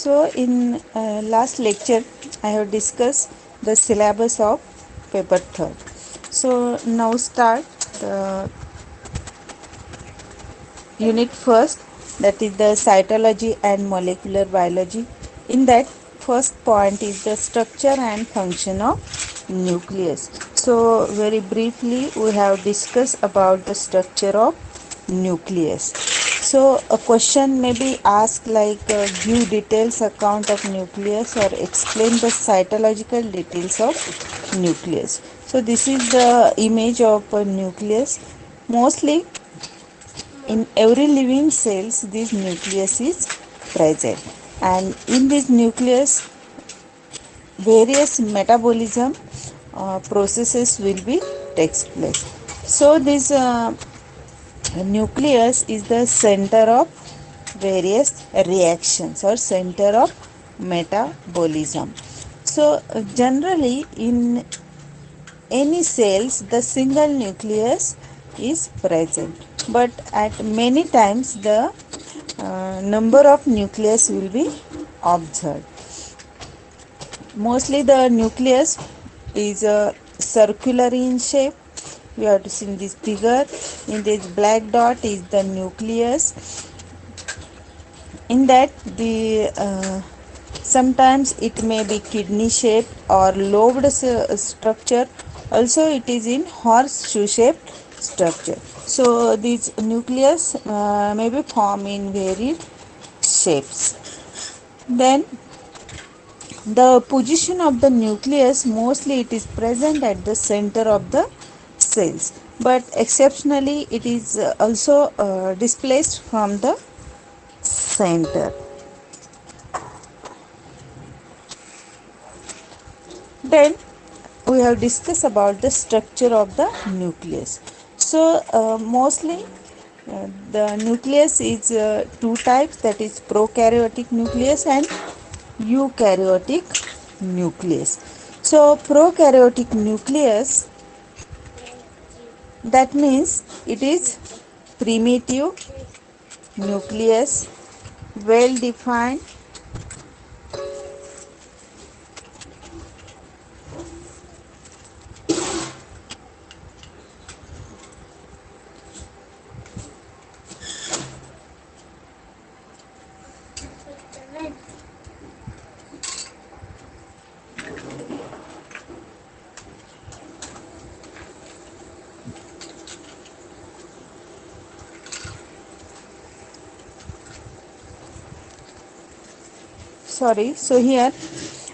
So, in last lecture, I have discussed the syllabus of paper third. So, now start the unit first, that is the cytology and molecular biology. In that, first point is the structure and function of nucleus. So, very briefly, we have discussed about the structure of nucleus. So a question may be asked like give details account of nucleus or explain the cytological details of nucleus. So this is the image of a nucleus. Mostly in every living cells this nucleus is present, and in this nucleus various metabolism processes will be takes place. So this nucleus is the center of various reactions or center of metabolism. So generally in any cells the single nucleus is present, but at many times the number of nucleus will be observed. Mostly the nucleus is circular in shape. You have to see in this figure. In this black dot is the nucleus. In that the sometimes it may be kidney shaped or lobed structure. Also it is in horseshoe shaped structure. So this nucleus may be formed in varied shapes. Then the position of the nucleus, mostly it is present at the center of the cells, but exceptionally it is also displaced from the center. Then we have discussed about the structure of the nucleus. So mostly the nucleus is two types, that is prokaryotic nucleus and eukaryotic nucleus. So prokaryotic nucleus, that means it is primitive nucleus, well defined, so here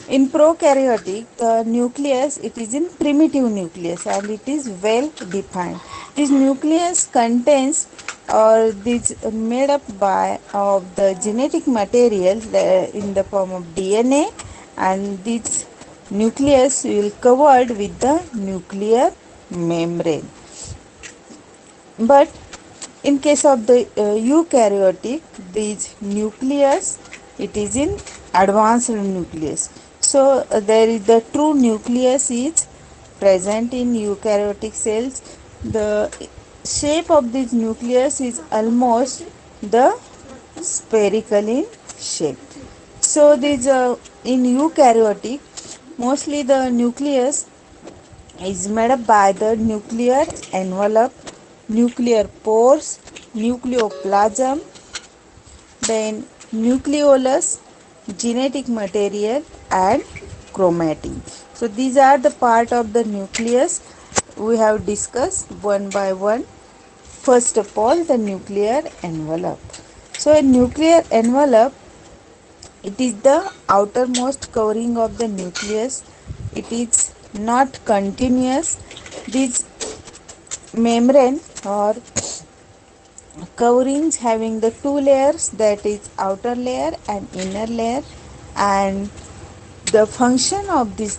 in prokaryotic the nucleus, it is in primitive nucleus and it is well defined. This nucleus contains or this made up by of the genetic material in the form of DNA, and this nucleus will covered with the nuclear membrane. But in case of the eukaryotic, this nucleus, it is in advanced nucleus. So there is the true nucleus is present in eukaryotic cells. The shape of this nucleus is almost the spherical in shape. So this in eukaryotic, mostly the nucleus is made up by the nuclear envelope, nuclear pores, nucleoplasm, then nucleolus, genetic material and chromatin. So these are the part of the nucleus we have discussed one by one. First of all, the nuclear envelope. So a nuclear envelope, it is the outermost covering of the nucleus. It is not continuous. This membrane or coverings having the two layers, that is outer layer and inner layer, and the function of this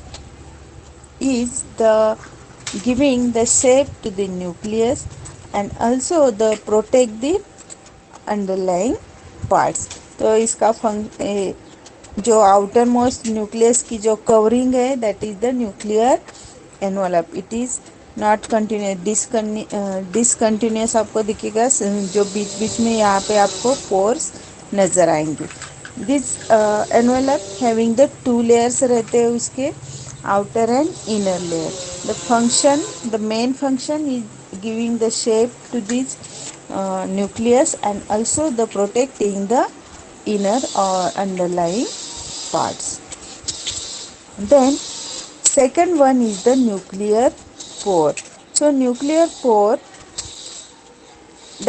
is the giving the shape to the nucleus and also the protect the underlying parts. तो इसका जो outer most nucleus की जो covering है, that is the nuclear envelope. It is not continuous, discontinuous आपको दिखेगा, जो बीच बीच में यहाँ पे आपको पोर्स नजर आएंगे. This envelope having the two layers रहते हैं उसके, outer and inner layer. The function, the main function is giving the shape to this nucleus and also the protecting the inner or underlying parts. Then second one is the nuclear pore. So nuclear pore,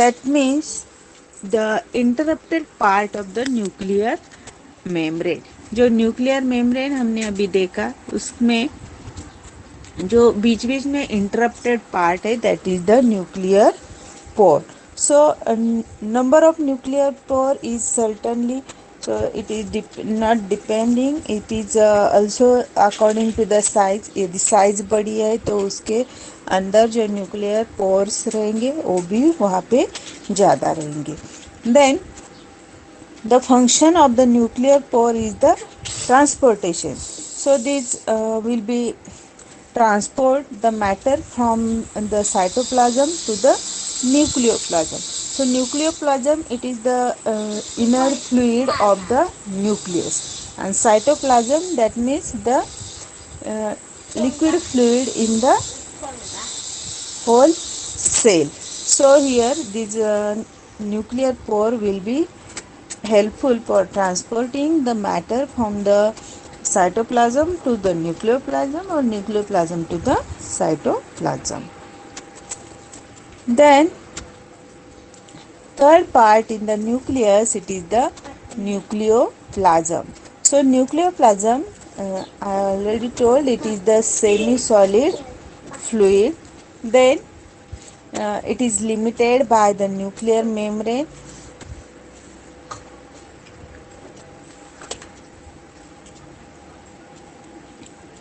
that means the interrupted part of the nuclear membrane. जो nuclear membrane हमने अभी देखा उसमें जो बीच बीच में interrupted part है, that is the nuclear pore. So number of nuclear pore is certainly, so it is not depending, it is also according to the size. यदि size बड़ी है तो उसके अंदर जो न्यूक्लियर पोर्स रहेंगे वो भी वहाँ पे ज़्यादा रहेंगे. Then the function of the nuclear pore is the transportation. So this will be transport the matter from the cytoplasm to the nucleoplasm. So nucleoplasm, it is the inner fluid of the nucleus, and cytoplasm, that means the uh, liquid fluid in the whole cell. So here this nuclear pore will be helpful for transporting the matter from the cytoplasm to the nucleoplasm or nucleoplasm to the cytoplasm. Then third part in the nucleus, it is the nucleoplasm. So nucleoplasm, I already told, it is the semi-solid fluid. Then it is limited by the nuclear membrane,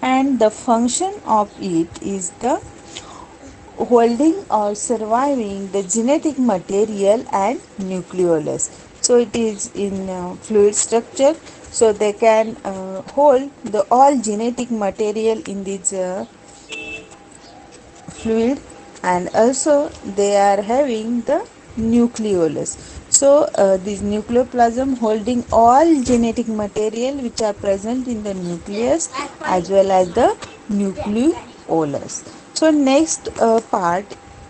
and the function of it is the holding or surviving the genetic material and nucleolus. So it is in fluid structure, so they can hold the all genetic material in this fluid, and also they are having the nucleolus. So this nucleoplasm holding all genetic material which are present in the nucleus as well as the nucleolus. So next part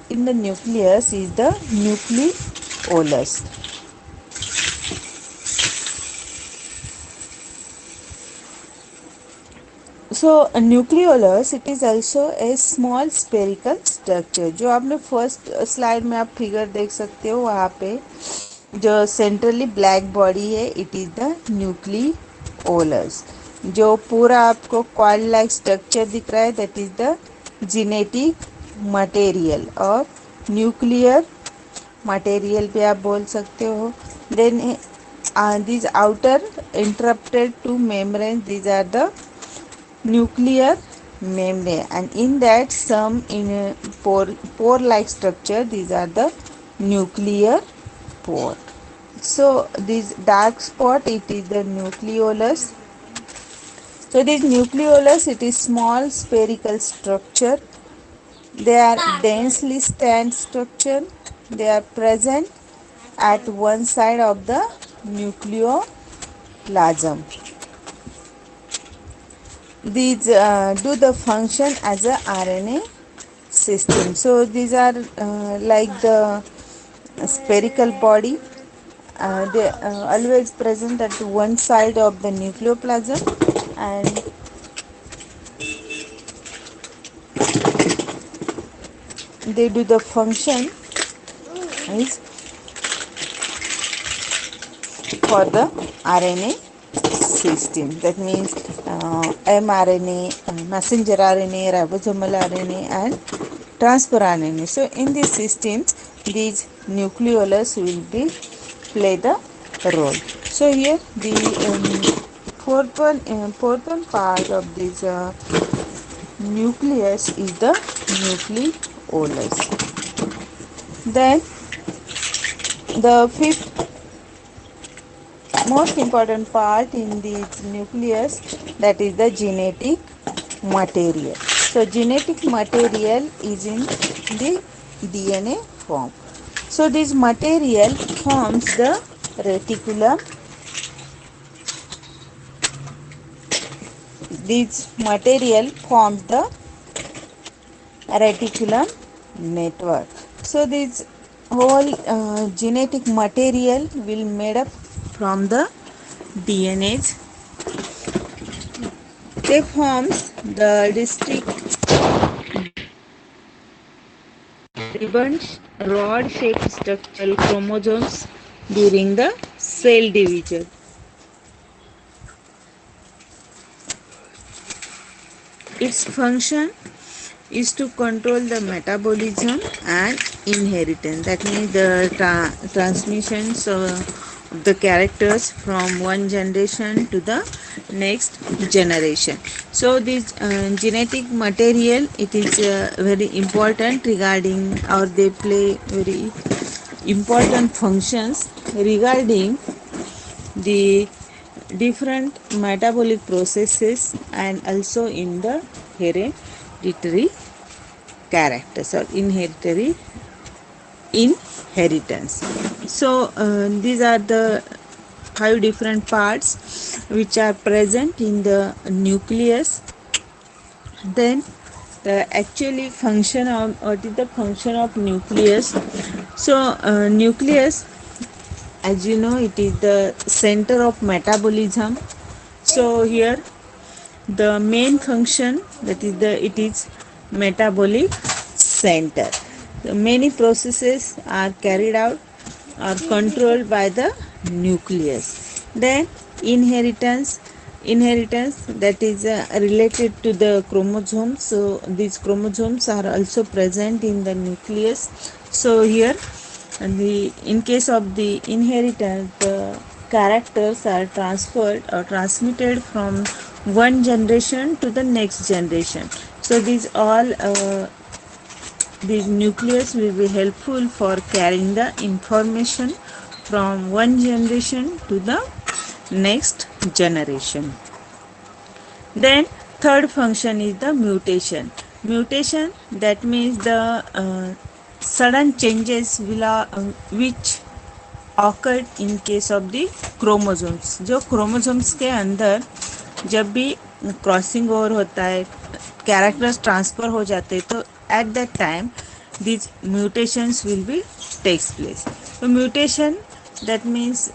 in the nucleus is the nucleolus. So nucleolus, it is also a small spherical structure. जो आपने first slide में आप figure देख सकते हो वहाँ पे जो सेंट्रली ब्लैक बॉडी है, इट इज़ द न्यूक्लियोलस. जो पूरा आपको कॉइल लाइक स्ट्रक्चर दिख रहा है, that is the genetic material और न्यूक्लियर मटेरियल भी आप बोल सकते हो. Then these outer interrupted two membranes, these are the nuclear membrane, and in that some in a pore like structure, these are the nuclear pore. So this dark spot, it is the nucleolus. So this nucleolus, it is small spherical structure. They are densely stand structure. They are present at one side of the nucleoplasm. These do the function as a RNA system. So these are like the spherical body. They always present at one side of the nucleoplasm, and they do the function is for the RNA system. That means mRNA, messenger RNA, ribosomal RNA, and transfer RNA. So in these systems, these nucleolus will be play the role. So here the fourth one part of this nucleus is the nucleolus. Then the fifth most important part in this nucleus, that is the genetic material. So genetic material is in the DNA form. So this material forms the reticulum, This material forms the reticulum network. So this whole genetic material will made up from the DNAs. They forms the distinct ribbons, rod-shaped structural chromosomes during the cell division. Its function is to control the metabolism and inheritance. That means the transmissions of the characters from one generation to the next generation. So this genetic material, it is very important regarding, or they play very important functions regarding the different metabolic processes and also in the hereditary characters or inheritance. So these are the five different parts which are present in the nucleus. Then the actually function of, what is the function of nucleus? So nucleus, as you know, it is the center of metabolism. So here the main function, that is the, it is metabolic center. So many processes are carried out or controlled by the nucleus. Then inheritance, that is related to the chromosomes. So these chromosomes are also present in the nucleus. So here, in case of the inheritance, the characters are transferred or transmitted from one generation to the next generation. So these all these nucleus will be helpful for carrying the information from one generation to the next generation. Then third function is the mutation. Mutation, that means the sudden changes which occurred in case of the chromosomes. जो chromosomes के अंदर जब भी crossing over होता है, characters transfer हो जाते हैं, तो at that time these mutations will be takes place. So mutation, that means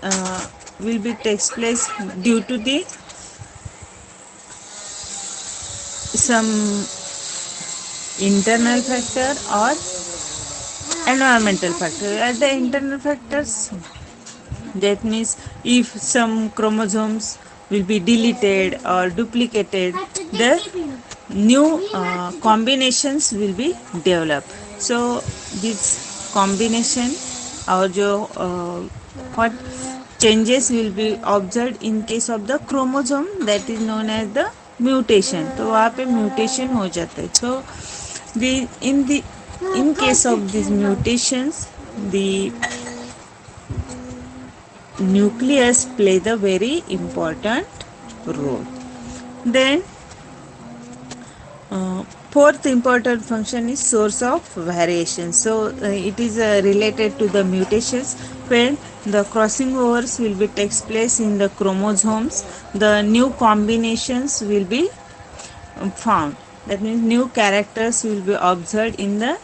will be takes place due to the some internal factor or environmental factor. At the internal factors, that means if some chromosomes will be deleted or duplicated, the new combinations will be developed. So this combination or what changes will be observed in case of the chromosome, that is known as the mutation. तो वहाँ पे mutation हो जाता है. So in case of these mutations, the nucleus play the very important role. Then fourth important function is source of variation. So it is related to the mutations. When the crossing overs will be takes place in the chromosomes, the new combinations will be found. That means new characters will be observed in the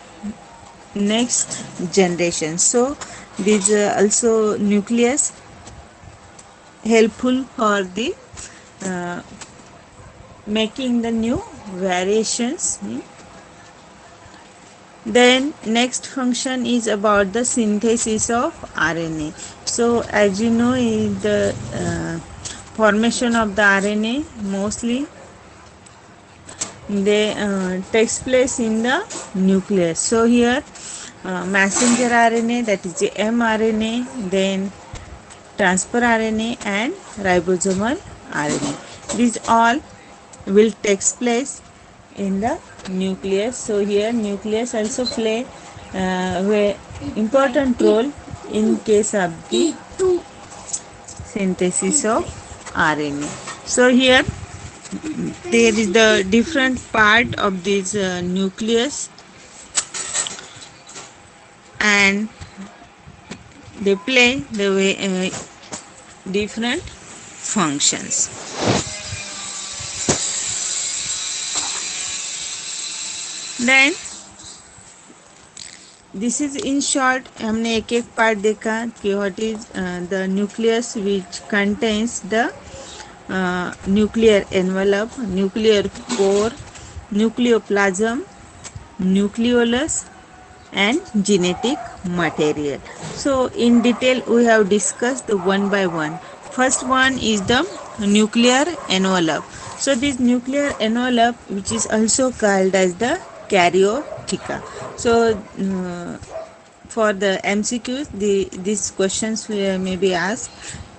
next generation. So this also nucleus helpful for the making the new variations. Then next function is about the synthesis of RNA. So as you know, in the formation of the RNA, mostly they takes place in the nucleus. So here messenger RNA, that is the mRNA, then transfer RNA and ribosomal RNA. These all will takes place in the nucleus. So here nucleus also play a important role in case of the synthesis of RNA. So here there is the different part of this nucleus, and they play the way different functions. Then this is in short हमने एक एक part देखा कि what is the nucleus which contains the nuclear envelope, nuclear core, nucleoplasm, nucleolus and genetic material. So in detail we have discussed the one by one. First one is the nuclear envelope. So this nuclear envelope, which is also called as the karyotheca. So for the MCQs, these questions may be asked.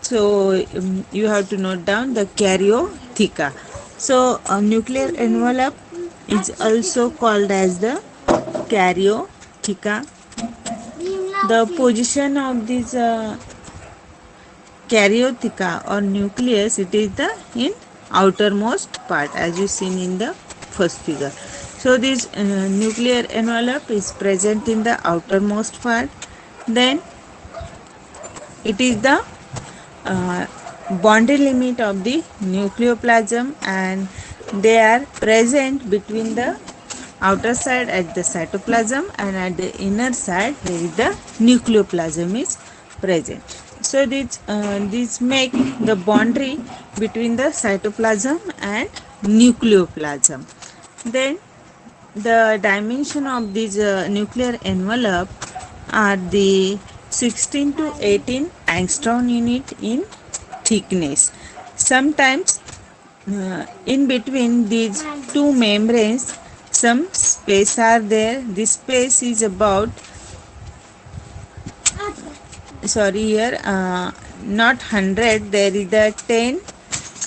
So you have to note down the karyotheca. So nuclear envelope is also called as the karyotheca. The position of this karyotheca or nucleus, it is the in outermost part, as you seen in the first figure. So this nuclear envelope is present in the outermost part. Then it is the boundary limit of the nucleoplasm, and they are present between the outer side at the cytoplasm and at the inner side where the nucleoplasm is present. So this make the boundary between the cytoplasm and nucleoplasm. Then the dimension of this nuclear envelope are the 16 to 18 angstrom unit in thickness. Sometimes in between these two membranes some space are there. This space is about here not 100, there is a 10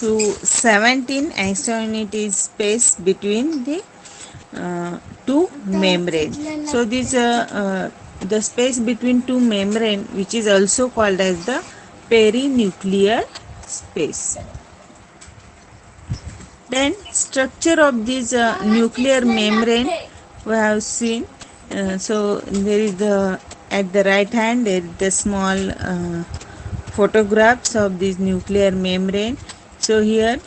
to 17 angstrom unit is space between the two membranes. So this the space between two membrane, which is also called as the perinuclear space. Then structure of this nuclear membrane we have seen. So there is the at the right hand there is the small photographs of this nuclear membrane. So here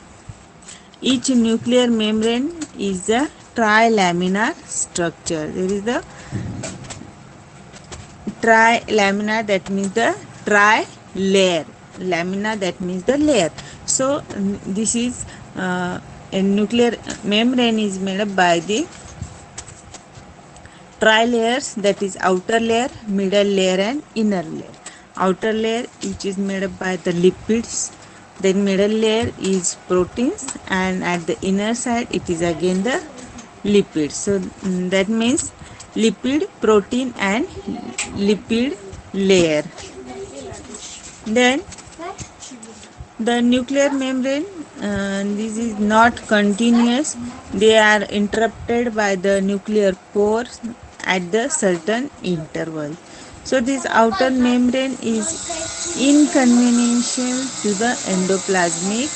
each nuclear membrane is a trilaminar structure. There is the trilaminar, that means the tri-layer. Lamina, that means the layer. So this is a nuclear membrane is made up by the tri-layers, that is outer layer, middle layer and inner layer. Outer layer which is made up by the lipids, then middle layer is proteins, and at the inner side it is again the lipids. So that means lipid, protein and lipid layer. Then the nuclear membrane, this is not continuous, they are interrupted by the nuclear pores at the certain interval. So this outer membrane is inconveniential to the endoplasmic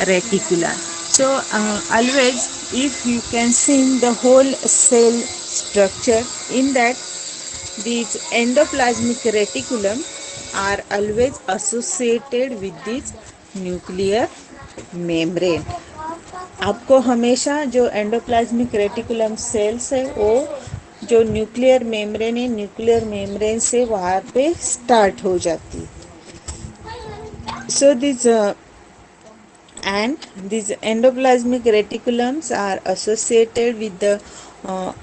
reticula. So always if you can see the whole cell structure, in that these endoplasmic reticulum are always associated with this nuclear membrane. आपको हमेशा जो endoplasmic reticulum sales है वो जो nuclear membrane है, nuclear membrane से वहाँ पे स्टार्ट हो जाती है. So these endoplasmic reticulums are associated with the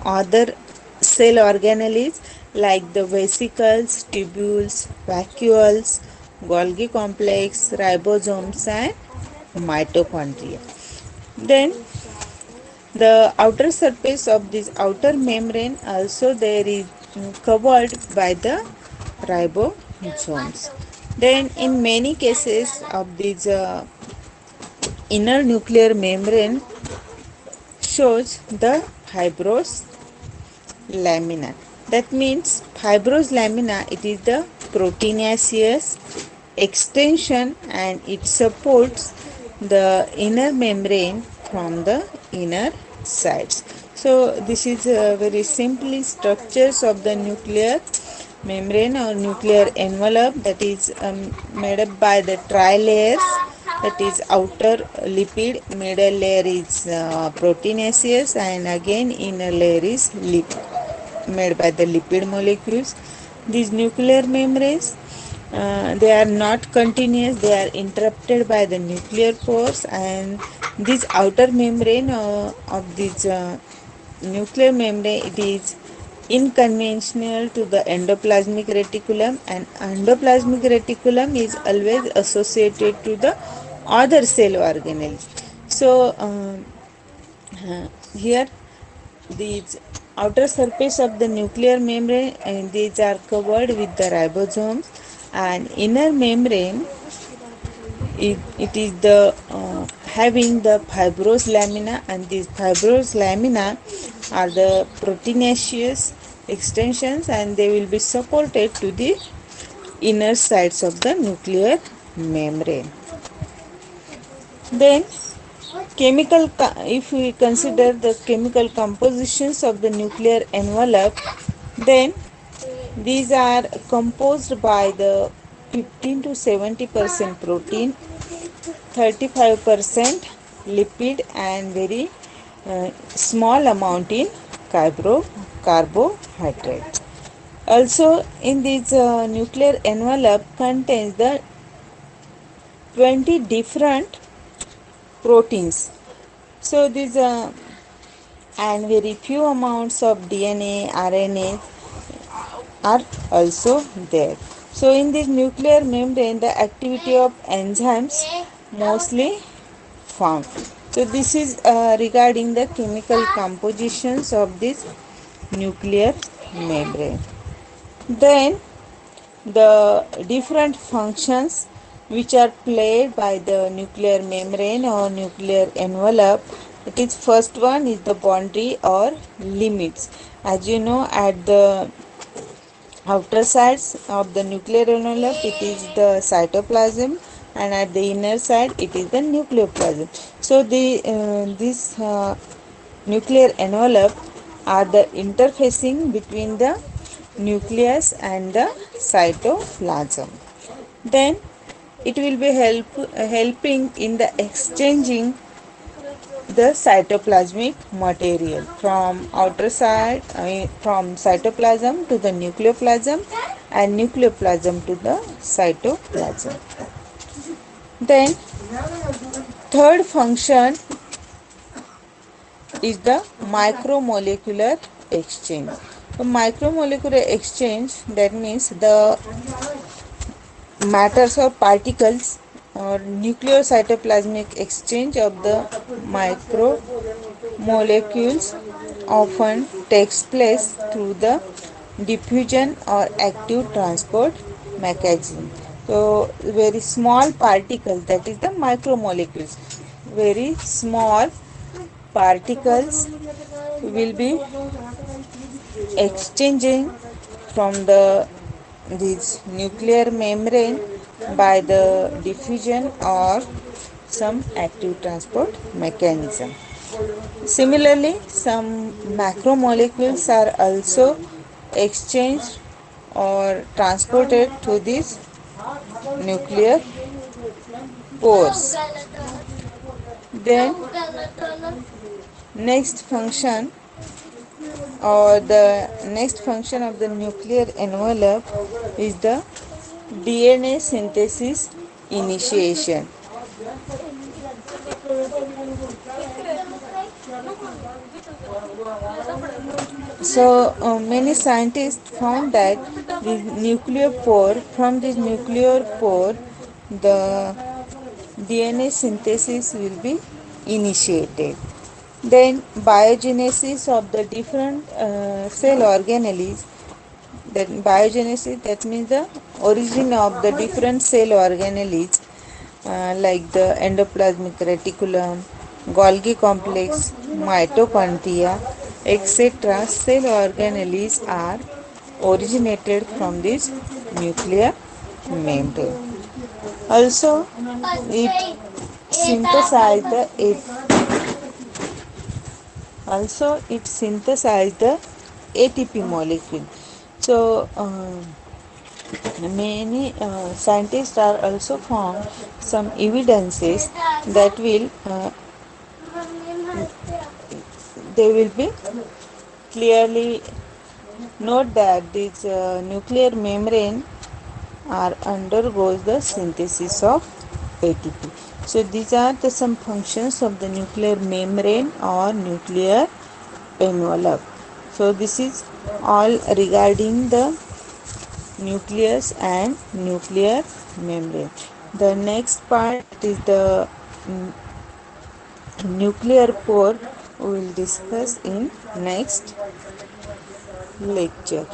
other cell organelles like the vesicles, tubules, vacuoles, Golgi complex, ribosomes and mitochondria. Then the outer surface of this outer membrane also there is covered by the ribosomes. Then in many cases of these inner nuclear membrane shows the fibrous lamina. That means fibrous lamina, it is the proteinaceous extension and it supports the inner membrane from the inner sides. So this is very simply structures of the nuclear membrane or nuclear envelope, that is made up by the tri-layers that is outer lipid, middle layer is proteinaceous, and again inner layer is made by the lipid molecules. These nuclear membranes, they are not continuous, they are interrupted by the nuclear pores, and this outer membrane of this nuclear membrane, it is inconventional to the endoplasmic reticulum, and endoplasmic reticulum is always associated to the other cell organelles. So here these outer surface of the nuclear membrane, and these are covered with the ribosomes, and inner membrane, it is the having the fibrous lamina, and these fibrous lamina are the proteinaceous extensions, and they will be supported to the inner sides of the nuclear membrane. Then if we consider the chemical compositions of the nuclear envelope, then these are composed by the 15 to 70% protein, 35% lipid, and very small amount in carbohydrate. Also, in this nuclear envelope contains the 20 different proteins. So these and very few amounts of DNA, RNA are also there. So in this nuclear membrane, the activity of enzymes mostly found. So this is regarding the chemical compositions of this nuclear membrane. Then the different functions which are played by the nuclear membrane or nuclear envelope, it is first one is the boundary or limits. As you know, at the outer sides of the nuclear envelope, it is the cytoplasm, and at the inner side it is the nucleoplasm. So this nuclear envelope are the interfacing between the nucleus and the cytoplasm. Then it will be helping in the exchanging the cytoplasmic material from outer side, from cytoplasm to the nucleoplasm, and nucleoplasm to the cytoplasm. Then third function is the micromolecular exchange. The micromolecular exchange, that means the matters or particles or nucleocytoplasmic exchange of the micromolecules often takes place through the diffusion or active transport mechanism. So very small particles, that is the micromolecules, very small particles will be exchanging from this nuclear membrane by the diffusion or some active transport mechanism. Similarly, some macromolecules are also exchanged or transported to these nuclear pores. Then next function of the nuclear envelope is the DNA synthesis initiation. So many scientists found that the nuclear pore, from this nuclear pore, the DNA synthesis will be initiated. Then biogenesis of the different cell organelles. Then biogenesis, that means the origin of the different cell organelles, like the endoplasmic reticulum, Golgi complex, mitochondria, etc. Cell organelles are originated from this nuclear membrane. Also, it synthesizes the ATP molecule. So Many scientists are also found some evidences that will they will be clearly note that this nuclear membrane are undergoes the synthesis of ATP. So these are the some functions of the nuclear membrane or nuclear envelope. So this is all regarding the nucleus and nuclear membrane. The next part is the nuclear pore we will discuss in next lecture.